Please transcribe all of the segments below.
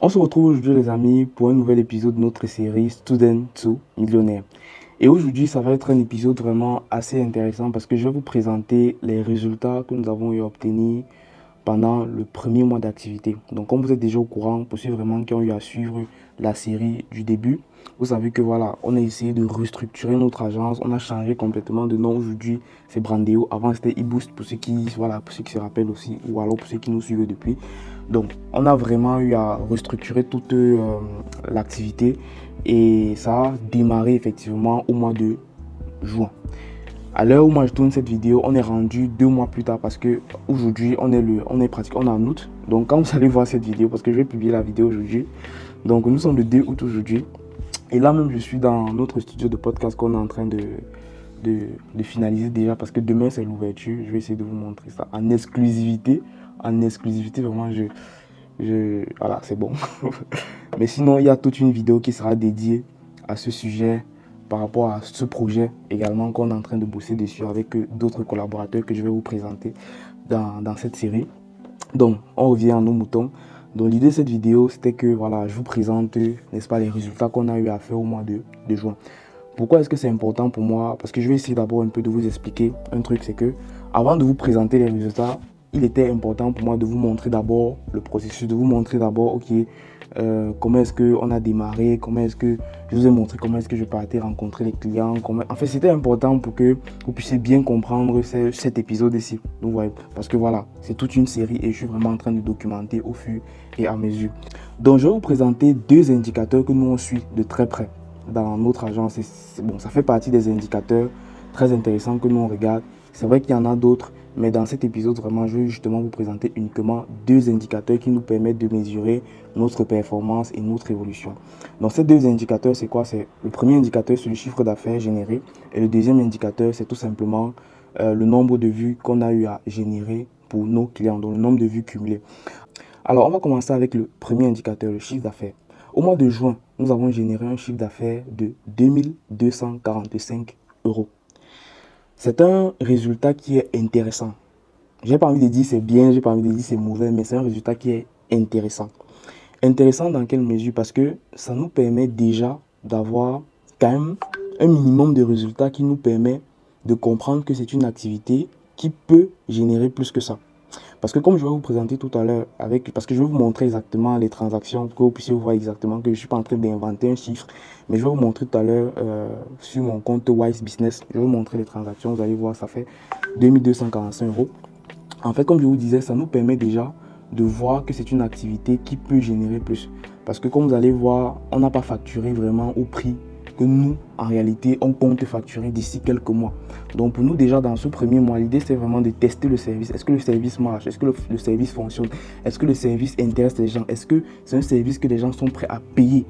On se retrouve aujourd'hui les amis pour un nouvel épisode de notre série Student to Millionnaire. Et aujourd'hui ça va être un épisode vraiment assez intéressant parce que je vais vous présenter les résultats que nous avons eu à obtenir pendant le premier mois d'activité. Donc comme vous êtes déjà au courant, pour ceux vraiment qui ont eu à suivre la série du début, vous savez que voilà, on a essayé de restructurer notre agence, on a changé complètement de nom. Aujourd'hui c'est Brandeo, avant c'était eBoost pour ceux qui, voilà, pour ceux qui se rappellent aussi, ou alors pour ceux qui nous suivent depuis. Donc on a vraiment eu à restructurer toute l'activité et ça a démarré effectivement au mois de juin. À l'heure où moi je tourne cette vidéo, on est rendu 2 mois plus tard parce que aujourd'hui on est pratiquement en août. Donc quand vous allez voir cette vidéo, parce que je vais publier la vidéo aujourd'hui, donc nous sommes le 2 août aujourd'hui. Et là même je suis dans notre studio de podcast qu'on est en train de finaliser déjà parce que demain c'est l'ouverture. Je vais essayer de vous montrer ça en exclusivité. En exclusivité vraiment voilà, c'est bon. Mais sinon il y a toute une vidéo qui sera dédiée à ce sujet par rapport à ce projet également qu'on est en train de bosser dessus avec d'autres collaborateurs que je vais vous présenter dans cette série. Donc, on revient à nos moutons. Donc, l'idée de cette vidéo, c'était que voilà, je vous présente, n'est-ce pas, les résultats qu'on a eu à faire au mois de juin. Pourquoi est-ce que c'est important pour moi? Parce que je vais essayer d'abord un peu de vous expliquer un truc, c'est que avant de vous présenter les résultats, il était important pour moi de vous montrer d'abord le processus, de vous montrer d'abord, ok, comment est-ce qu'on a démarré, comment est-ce que je vous ai montré comment est-ce que je partais rencontrer les clients. En fait, c'était important pour que vous puissiez bien comprendre cet épisode ici. Donc, ouais, parce que voilà, c'est toute une série et je suis vraiment en train de documenter au fur et à mesure. Donc, je vais vous présenter deux indicateurs que nous on suit de très près dans notre agence. Bon, ça fait partie des indicateurs très intéressants que nous on regarde. C'est vrai qu'il y en a d'autres, mais dans cet épisode, vraiment, je vais justement vous présenter uniquement deux indicateurs qui nous permettent de mesurer notre performance et notre évolution. Donc, ces deux indicateurs, c'est quoi? C'est le premier indicateur, c'est le chiffre d'affaires généré. Et le deuxième indicateur, c'est tout simplement le nombre de vues qu'on a eu à générer pour nos clients, donc le nombre de vues cumulées. Alors, on va commencer avec le premier indicateur, le chiffre d'affaires. Au mois de juin, nous avons généré un chiffre d'affaires de 2245 euros. C'est un résultat qui est intéressant. J'ai pas envie de dire c'est bien, j'ai pas envie de dire c'est mauvais, mais c'est un résultat qui est intéressant. Intéressant dans quelle mesure? Parce que ça nous permet déjà d'avoir quand même un minimum de résultats qui nous permet de comprendre que c'est une activité qui peut générer plus que ça. Parce que comme je vais vous présenter tout à l'heure, parce que je vais vous montrer exactement les transactions, pour que vous puissiez voir exactement que je ne suis pas en train d'inventer un chiffre, mais je vais vous montrer tout à l'heure sur mon compte Wise Business, je vais vous montrer les transactions, vous allez voir, ça fait 2245 euros. En fait, comme je vous disais, ça nous permet déjà de voir que c'est une activité qui peut générer plus. Parce que comme vous allez voir, on n'a pas facturé vraiment au prix que nous, en réalité, on compte facturer d'ici quelques mois. Donc pour nous, déjà dans ce premier mois, l'idée c'est vraiment de tester le service. Est-ce que le service marche? Est-ce que le service fonctionne? Est-ce que le service intéresse les gens? Est-ce que c'est un service que les gens sont prêts à payer?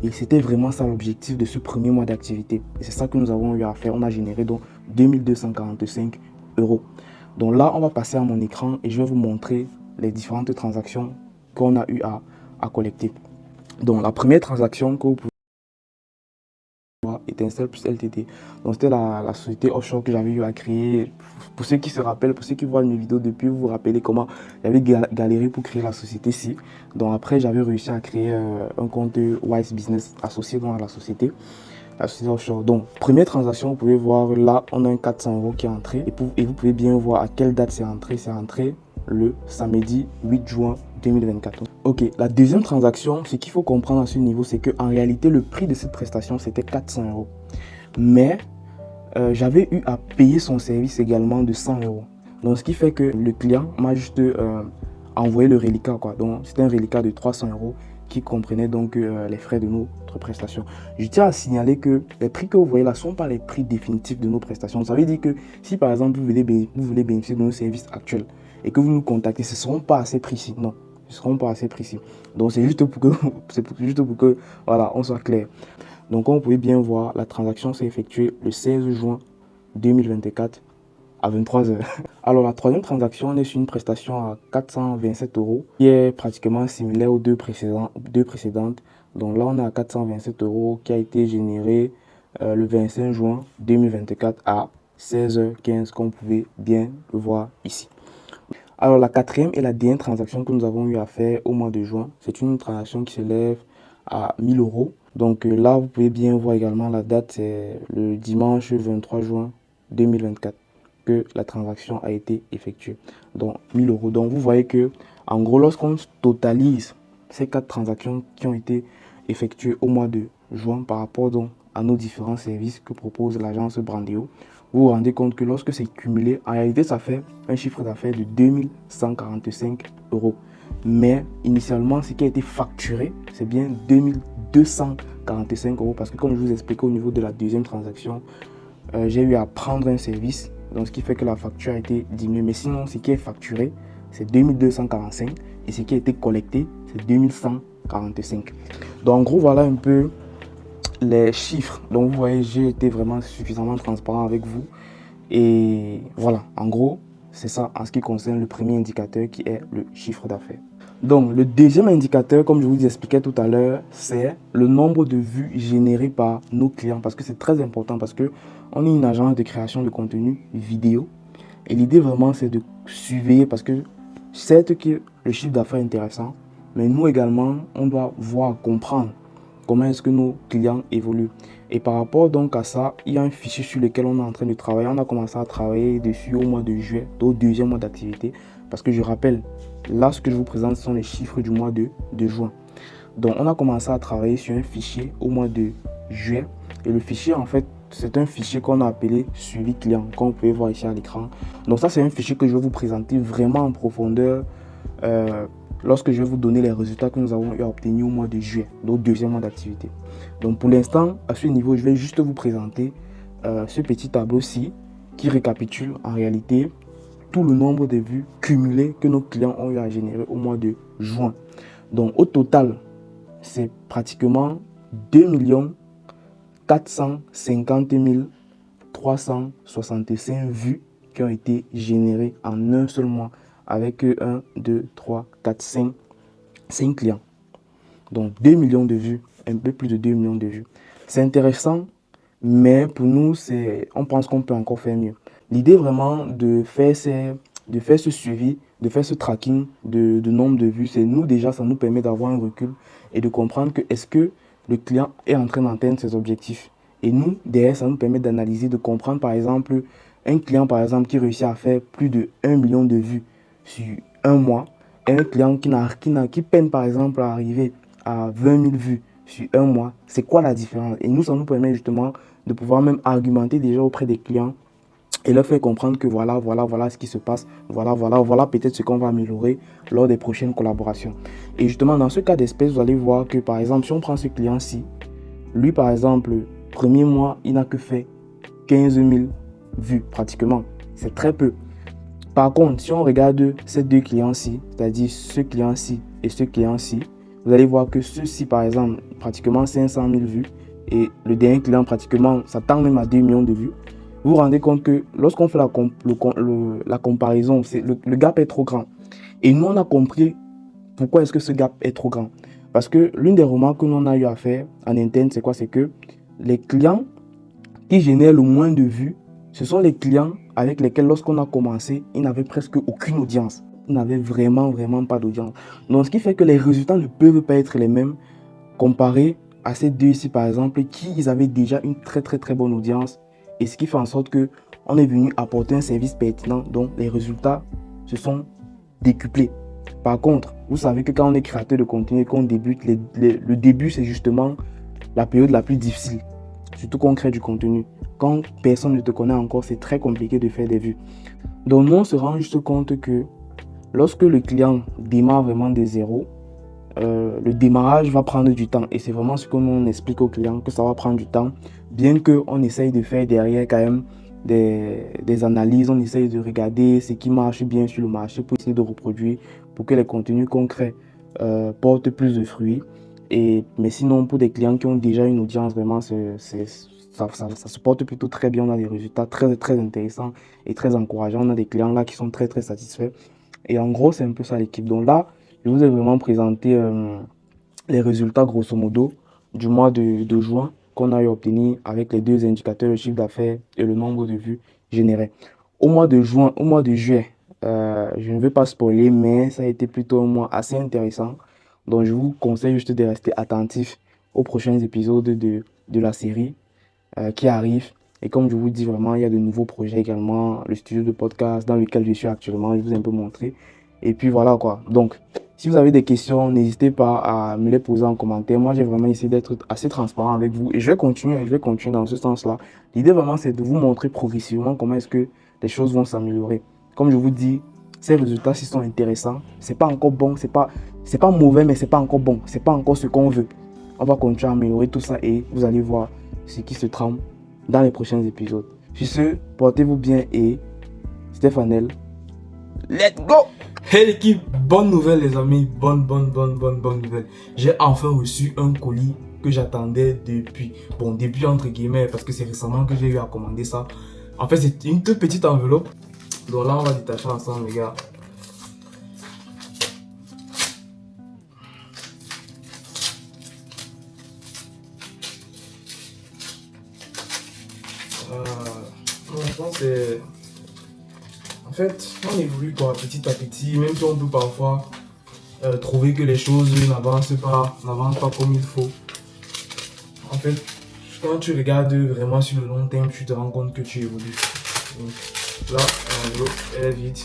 Et c'était vraiment ça l'objectif de ce premier mois d'activité. Et c'est ça que nous avons eu à faire. On a généré donc 2245 euros. Donc là, on va passer à mon écran et je vais vous montrer les différentes transactions qu'on a eu à collecter. Donc la première transaction que vous pouvez voir, Étincelle plus LTT. Donc c'était la société offshore que j'avais eu à créer. Pour ceux qui se rappellent, pour ceux qui voient mes vidéos depuis, vous vous rappelez comment j'avais galéré pour créer la société-ci. Donc après, j'avais réussi à créer un compte Wise Business associé à la société. Offshore. Donc, première transaction, vous pouvez voir là, on a un 400 euros qui est entré. Et vous pouvez bien voir à quelle date c'est entré. C'est entré le samedi 8 juin 2024. Ok, la deuxième transaction, ce qu'il faut comprendre à ce niveau, c'est qu'en réalité, le prix de cette prestation, c'était 400 euros. Mais j'avais eu à payer son service également de 100 euros. Donc, ce qui fait que le client m'a juste envoyé le reliquat, quoi. Donc, c'était un reliquat de 300 euros qui comprenait donc les frais de notre prestation. Je tiens à signaler que les prix que vous voyez là ne sont pas les prix définitifs de nos prestations. Ça veut dire que si par exemple vous voulez bénéficier de nos services actuels et que vous nous contactez, ce ne seront pas assez précis. Non, ce ne seront pas assez précis. Donc c'est juste pour que, voilà, on soit clair. Donc comme vous pouvez bien voir, la transaction s'est effectuée le 16 juin 2024 à 23 heures. Alors la troisième transaction, on est sur une prestation à 427 euros qui est pratiquement similaire aux deux précédentes. Donc là, on est à 427 euros qui a été généré le 25 juin 2024 à 16h15, comme vous pouvez bien le voir ici. Alors, la quatrième et la dernière transaction que nous avons eu à faire au mois de juin, c'est une transaction qui s'élève à 1000 euros. Donc là, vous pouvez bien voir également la date, c'est le dimanche 23 juin 2024 que la transaction a été effectuée. Donc 1000 euros. Donc vous voyez que, en gros, lorsqu'on totalise ces 4 transactions qui ont été effectuées au mois de juin par rapport donc à nos différents services que propose l'agence Brandéo, vous vous rendez compte que lorsque c'est cumulé, en réalité, ça fait un chiffre d'affaires de 2145 euros. Mais initialement, ce qui a été facturé, c'est bien 2245 euros parce que comme je vous expliquais au niveau de la deuxième transaction, j'ai eu à prendre un service, donc ce qui fait que la facture a été diminuée. Mais sinon, ce qui est facturé, c'est 2245 et ce qui a été collecté, c'est 2145. Donc en gros, voilà un peu les chiffres. Donc vous voyez, j'ai été vraiment suffisamment transparent avec vous. Et voilà, en gros, c'est ça en ce qui concerne le premier indicateur qui est le chiffre d'affaires. Donc le deuxième indicateur, comme je vous expliquais tout à l'heure, c'est le nombre de vues générées par nos clients. Parce que c'est très important parce que on est une agence de création de contenu vidéo. Et l'idée vraiment, c'est de surveiller parce que certes que le chiffre d'affaires est intéressant, mais nous également, on doit voir, comprendre comment est-ce que nos clients évoluent. Et par rapport donc à ça, il y a un fichier sur lequel on est en train de travailler. On a commencé à travailler dessus au mois de juillet, au deuxième mois d'activité. Parce que je rappelle, là, ce que je vous présente sont les chiffres du mois de juin. Donc, on a commencé à travailler sur un fichier au mois de juillet. Et le fichier, en fait, c'est un fichier qu'on a appelé suivi client, comme vous pouvez voir ici à l'écran. Donc ça, c'est un fichier que je vais vous présenter vraiment en profondeur lorsque je vais vous donner les résultats que nous avons eu à obtenir au mois de juillet, donc deuxième mois d'activité. Donc pour l'instant, à ce niveau, je vais juste vous présenter ce petit tableau-ci qui récapitule en réalité tout le nombre de vues cumulées que nos clients ont eu à générer au mois de juin. Donc au total, c'est pratiquement 2 450 365 vues qui ont été générées en un seul mois avec 1, 2, 3, 4, 5 clients. Donc 2 millions de vues, un peu plus de 2 millions de vues. C'est intéressant, mais pour nous, on pense qu'on peut encore faire mieux. L'idée vraiment de faire ce suivi, de faire ce tracking de nombre de vues, c'est nous déjà, ça nous permet d'avoir un recul et de comprendre que est-ce que le client est en train d'atteindre ses objectifs. Et nous, derrière, ça nous permet d'analyser, de comprendre par exemple, un client par exemple qui réussit à faire plus de 1 million de vues sur un mois, et un client qui peine par exemple à arriver à 20 000 vues sur un mois, c'est quoi la différence? Et nous, ça nous permet justement de pouvoir même argumenter déjà auprès des clients et leur faire comprendre que voilà ce qui se passe, voilà peut-être ce qu'on va améliorer lors des prochaines collaborations. Et justement, dans ce cas d'espèce, vous allez voir que par exemple, si on prend ce client-ci, lui par exemple, le premier mois, il n'a que fait 15 000 vues pratiquement. C'est très peu. Par contre, si on regarde ces deux clients-ci, c'est-à-dire ce client-ci et ce client-ci, vous allez voir que ceux-ci, par exemple, pratiquement 500 000 vues et le dernier client, pratiquement, ça tend même à 2 millions de vues. Vous vous rendez compte que lorsqu'on fait la comparaison, le gap est trop grand. Et nous, on a compris pourquoi est-ce que ce gap est trop grand. Parce que l'une des remarques que l'on a eu à faire en interne, c'est quoi? C'est que les clients qui génèrent le moins de vues, ce sont les clients avec lesquels, lorsqu'on a commencé, ils n'avaient presque aucune audience. Ils n'avaient vraiment pas d'audience. Donc, ce qui fait que les résultats ne peuvent pas être les mêmes comparés à ces deux ici, par exemple, qui ils avaient déjà une très bonne audience. Et ce qui fait en sorte que on est venu apporter un service pertinent, donc les résultats se sont décuplés. Par contre, vous savez que quand on est créateur de contenu et qu'on débute, le début, c'est justement la période la plus difficile. Surtout qu'on crée du contenu. Quand personne ne te connaît encore, c'est très compliqué de faire des vues. Donc, nous, on se rend juste compte que lorsque le client démarre vraiment de zéro, le démarrage va prendre du temps. Et c'est vraiment ce que nous on explique aux clients, que ça va prendre du temps. Bien qu'on essaye de faire derrière quand même des analyses, on essaye de regarder ce qui marche bien sur le marché pour essayer de reproduire, pour que les contenus concrets portent plus de fruits. Mais sinon, pour des clients qui ont déjà une audience, vraiment, ça se porte plutôt très bien. On a des résultats très intéressants et très encourageants. On a des clients là qui sont très satisfaits. Et en gros, c'est un peu ça l'équipe. Donc là, je vous ai vraiment présenté les résultats grosso modo du mois de juin qu'on a eu obtenu avec les deux indicateurs, le chiffre d'affaires et le nombre de vues générées. Au mois de juillet, Je ne veux pas spoiler, mais ça a été plutôt un mois assez intéressant. Donc, je vous conseille juste de rester attentif aux prochains épisodes de la série qui arrivent. Et comme je vous dis, vraiment, il y a de nouveaux projets également. Le studio de podcast dans lequel je suis actuellement, je vous ai un peu montré. Et puis voilà quoi. Donc, si vous avez des questions, n'hésitez pas à me les poser en commentaire. Moi, j'ai vraiment essayé d'être assez transparent avec vous. Et je vais continuer dans ce sens-là. L'idée vraiment, c'est de vous montrer progressivement comment est-ce que les choses vont s'améliorer. Comme je vous dis, ces résultats, s'ils sont intéressants, c'est pas encore bon, c'est pas mauvais, mais c'est pas encore bon. C'est pas encore ce qu'on veut. On va continuer à améliorer tout ça et vous allez voir ce qui se trame dans les prochains épisodes. Sur ce, portez-vous bien et Stéphanel, let's go! Hey l'équipe, bonne nouvelle les amis, bonne nouvelle. J'ai enfin reçu un colis que j'attendais depuis entre guillemets, parce que c'est récemment que j'ai eu à commander ça. En fait, c'est une toute petite enveloppe. Donc là, on va détacher ensemble les gars. Maintenant, c'est... En fait, on évolue quoi, petit à petit, même si on peut parfois trouver que les choses n'avancent pas comme il faut. En fait, quand tu regardes vraiment sur le long terme, tu te rends compte que tu évolues. Donc, là, l'enveloppe, elle est vide.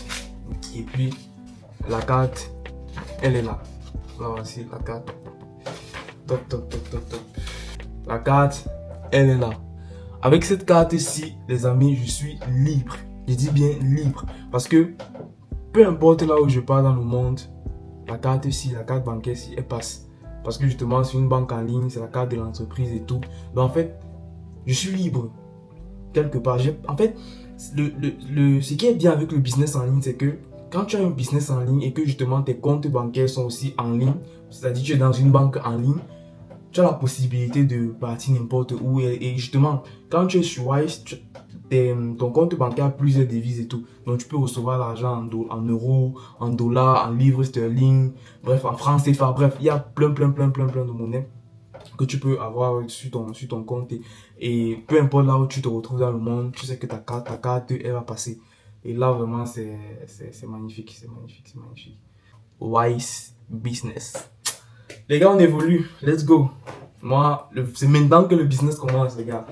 Et puis, la carte, elle est là. Là, voici la carte. Top. La carte, elle est là. Avec cette carte-ci, les amis, je suis libre. Je dis bien libre. Parce que peu importe là où je pars dans le monde, la carte-ci, la carte bancaire-ci, elle passe. Parce que justement, c'est une banque en ligne, c'est la carte de l'entreprise et tout. Donc en fait, je suis libre. Quelque part. En fait, ce qui est bien avec le business en ligne, c'est que quand tu as un business en ligne et que justement tes comptes bancaires sont aussi en ligne, c'est-à-dire que tu es dans une banque en ligne, tu as la possibilité de partir n'importe où. Et justement, quand tu es sur Wise, ton compte bancaire a plusieurs devises et tout. Donc, tu peux recevoir l'argent en euros, en dollars, en livres sterling, bref, en francs CFA. Bref, il y a plein de monnaies que tu peux avoir sur ton compte. Et peu importe là où tu te retrouves dans le monde, tu sais que ta carte, elle va passer. Et là, vraiment, c'est magnifique, c'est magnifique. Wise Business. Les gars, on évolue. Let's go. Moi, c'est maintenant que le business commence, les gars.